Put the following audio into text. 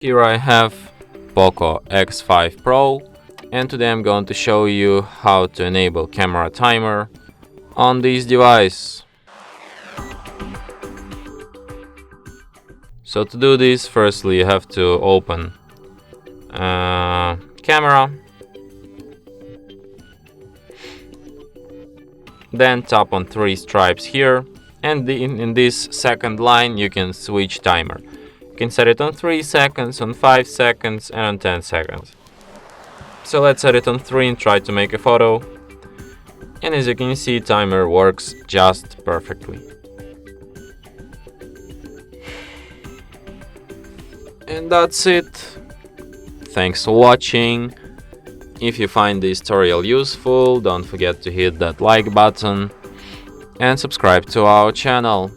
Here I have POCO X5 Pro, and today I'm going to show you how to enable camera timer on this device. So to do this, firstly you have to open camera, then tap on three stripes here, and in this second line you can switch timer. You can set it on 3 seconds, on 5 seconds, and on 10 seconds. So let's set it on 3 and try to make a photo. And as you can see, timer works just perfectly. And that's it. Thanks for watching. If you find this tutorial useful, don't forget to hit that like button and subscribe to our channel.